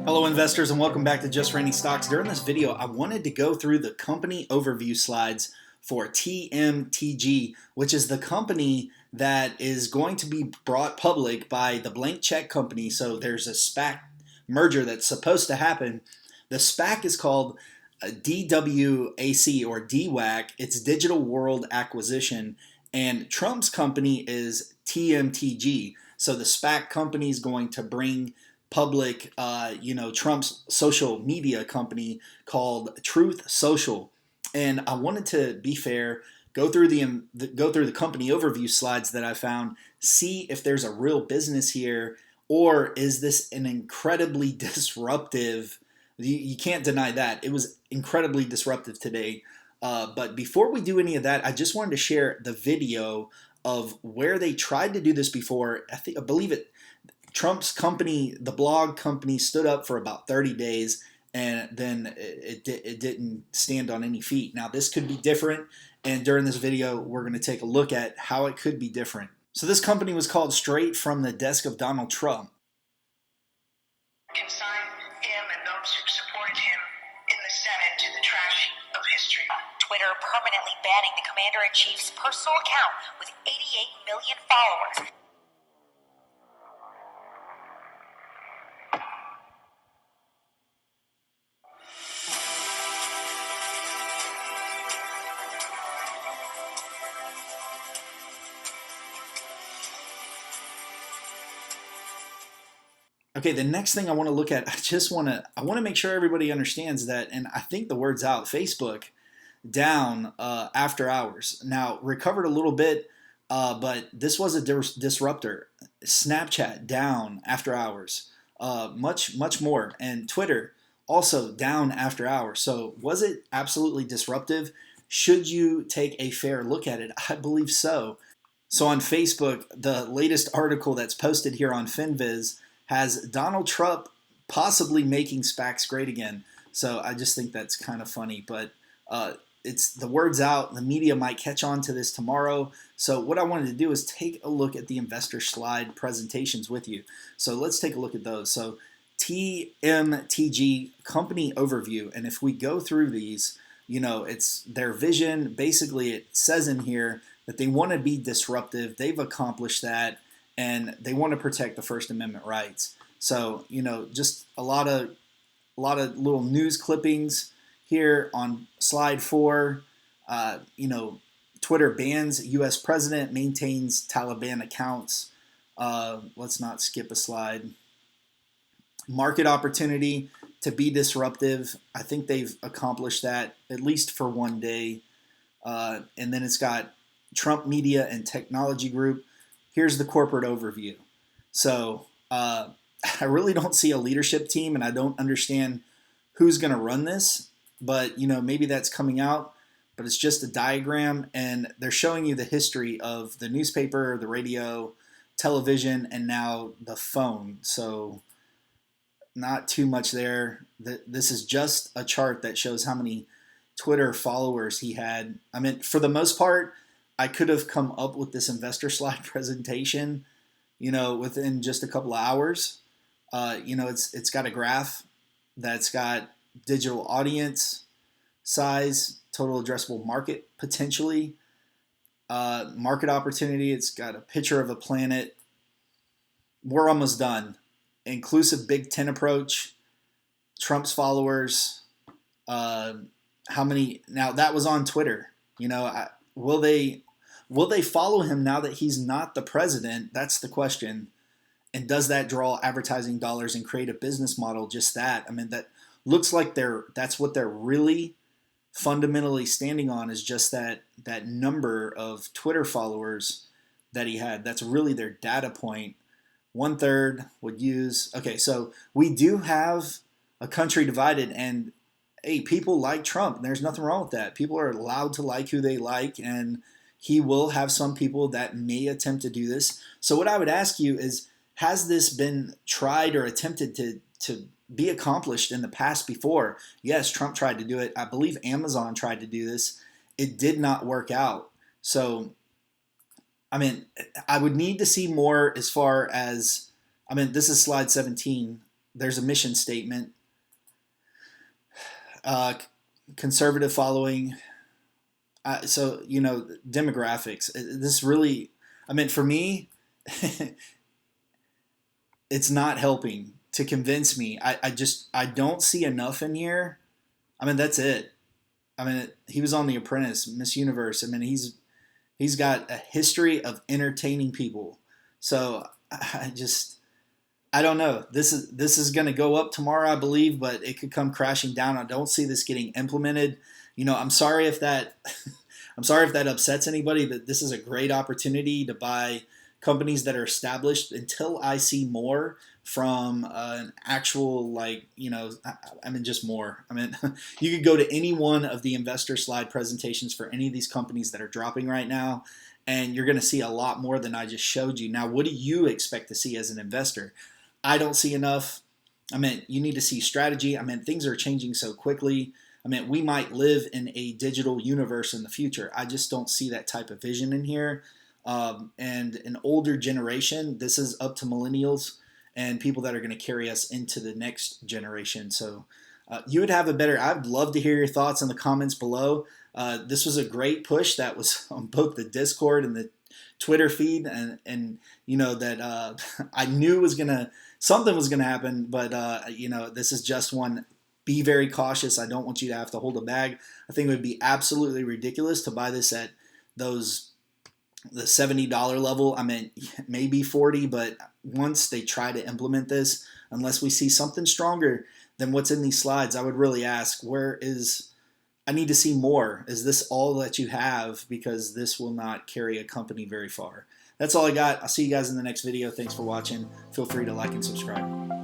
Hello investors and welcome back to Just Randy Stocks. During this video, I wanted to go through the company overview slides for TMTG, which is the company that is going to be brought public by the blank check company. So there's a SPAC merger that's supposed to happen. The SPAC is called DWAC or DWAC. It's Digital World Acquisition, and Trump's company is TMTG. So the SPAC company is going to bring public, Trump's social media company called Truth Social. And I wanted to be fair, go through the company overview slides that I found, see if there's a real business here, or is this an incredibly disruptive? You can't deny that it was incredibly disruptive today. But before we do any of that, I just wanted to share the video of where they tried to do this before. I believe it. Trump's company, the blog company, stood up for about 30 days, and then it didn't stand on any feet. Now, this could be different, and during this video, we're going to take a look at how it could be different. So this company was called Straight from the Desk of Donald Trump. Consign him and those who supported him in the Senate to the trash of history. Twitter permanently banning the commander-in-chief's personal account with 88 million followers. Okay, the next thing I want to look at, I want to make sure everybody understands that, and I think the word's out. Facebook down after hours. Now recovered a little bit, but this was a disruptor. Snapchat down after hours, much more, and Twitter also down after hours. So was it absolutely disruptive? Should you take a fair look at it? I believe so. So on Facebook, the latest article that's posted here on FinViz has Donald Trump possibly making SPACs great again. So I just think that's kind of funny, but it's the word's out. The media might catch on to this tomorrow. So what I wanted to do is take a look at the investor slide presentations with you. So let's take a look at those. So TMTG company overview. And if we go through these, it's their vision. Basically, it says in here that they want to be disruptive. They've accomplished that, and they want to protect the First Amendment rights. So, just a lot of little news clippings here on slide 4. Twitter bans U.S. president, maintains Taliban accounts. Let's not skip a slide. Market opportunity to be disruptive. I think they've accomplished that, at least for one day. And then it's got Trump Media and Technology Group. Here's the corporate overview. So I really don't see a leadership team, and I don't understand who's going to run this. But, maybe that's coming out. But it's just a diagram, and they're showing you the history of the newspaper, the radio, television, and now the phone. So not too much there. This is just a chart that shows how many Twitter followers he had. I mean, for the most part, I could have come up with this investor slide presentation, within just a couple of hours. It's got a graph that's got digital audience size, total addressable market potentially, market opportunity. It's got a picture of a planet. We're almost done. Inclusive Big 10 approach, Trump's followers, how many, now that was on Twitter, will they follow him now that he's not the president? That's the question. And does that draw advertising dollars and create a business model? Just that. I mean, that looks like that's what they're really fundamentally standing on, is just that number of Twitter followers that he had. That's really their data point. 1/3 would use. Okay, so we do have a country divided, and hey, people like Trump. There's nothing wrong with that. People are allowed to like who they like, and he will have some people that may attempt to do this. So what I would ask you is, has this been tried or attempted to be accomplished in the past before? Yes, Trump tried to do it. I believe Amazon tried to do this. It did not work out. So, I mean, I would need to see more as far as, this is slide 17. there's a mission statement. Conservative following. So, you know, demographics. This really, I mean, for me, it's not helping to convince me. I don't see enough in here. I mean, that's it. I mean, he was on The Apprentice, Miss Universe. I mean, he's got a history of entertaining people. So I don't know. This is going to go up tomorrow, I believe, but it could come crashing down. I don't see this getting implemented. You know, I'm sorry if that upsets anybody, but this is a great opportunity to buy companies that are established until I see more from an actual, like, you know, I mean, just more. I mean, you could go to any one of the investor slide presentations for any of these companies that are dropping right now, and you're going to see a lot more than I just showed you. Now, what do you expect to see as an investor? I don't see enough. I mean, you need to see strategy. I mean, things are changing so quickly. I mean, we might live in a digital universe in the future. I just don't see that type of vision in here. And an older generation, this is up to millennials and people that are going to carry us into the next generation. So you would have a better, I'd love to hear your thoughts in the comments below. This was a great push that was on both the Discord and the Twitter feed. And you know, that I knew something was going to happen, but you know, this is just one. Be very cautious. I don't want you to have to hold a bag. I think it would be absolutely ridiculous to buy this at the $70 level. I mean, maybe 40, but once they try to implement this, unless we see something stronger than what's in these slides, I would really ask, I need to see more. Is this all that you have? Because this will not carry a company very far. That's all I got. I'll see you guys in the next video. Thanks for watching. Feel free to like and subscribe.